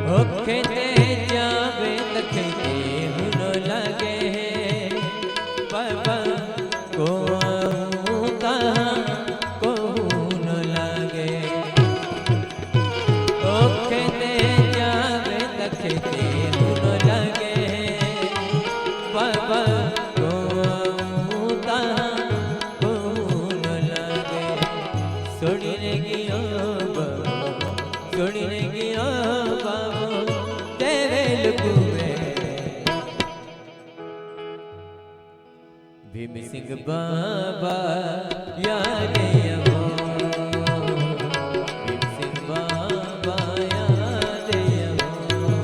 खेते जावे तखते हुन लगे बाबा को को हुन लगे खेते जावे तखते हुन लगे बाबा को हुन लगे सोड़ीने गियो सोड़ीने गियो भीम सिंह बाबा याद यमो भीम सिंह बाबा याद यमो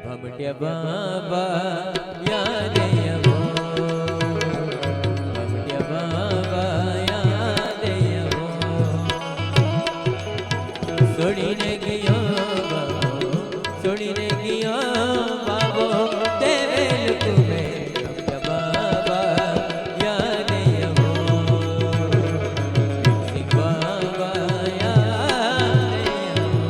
भमटिया बाबा याद यमो भमटिया बाबा याद यमो सोड़ीने गियो बाबो सोड़ीने गियो बाबो देवेल कुमे भमटिया बाबा याद यमो सिंह बाबा याद यमो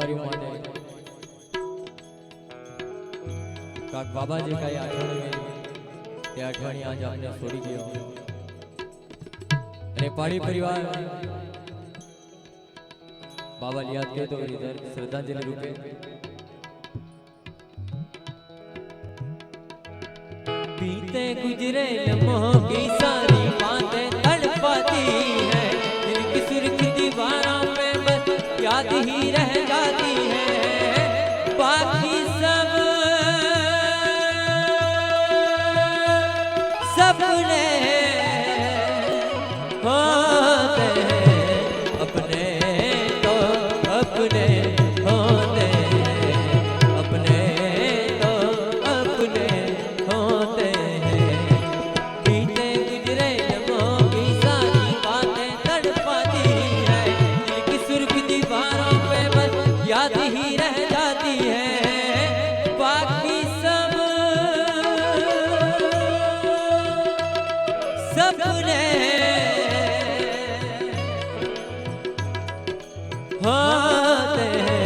परिवार माटे काक बाबा जे काई आठवणी मेली ते आठवणी आज आपने छोड़ी गयो अने पाड़ी परिवार बाबा याद के तो इधर श्रद्धांजलि रूपे बीते गुजरे लम्हों की सारी बातें तड़पाती है दिल की सुर्ख दीवारों पे बस याद ही रह जाती है बाकी सब सपने होते हैं अपने तो अपने होते हैं अपने तो अपने होते हैं बीते गुजरे लम्हों की सारी बातें तड़पाती है दिल की सुर्ख दीवारों पे बस याद ही रह जाती है बाकी सब सपने होते हैं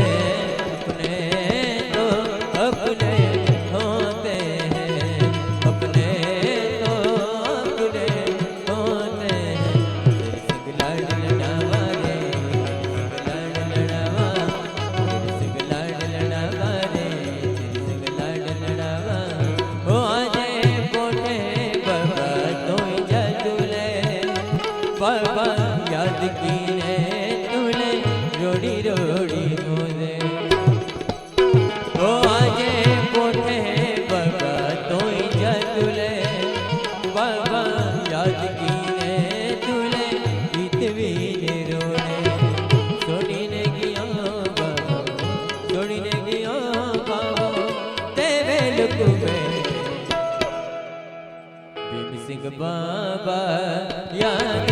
अपने तो अपने होते हैं अपने तो अपने होते हैं तेरे संग लाड लड़ावा रे तेरे संग लाड लड़ावा तेरे संग लाड लड़ावा हो आजे कोठे बाबा तोय जदुले बाबा याद कीने तूने रोड़ी रोड़ी मोरे ओ आजे कोठे बाबा तोय जदुले बाबा याद कीने तूने बीतवी ने रोने सोनी ने गया बाबा सोनी ने गया बाबा तेरे लुक में भीम सिंह बाबा याद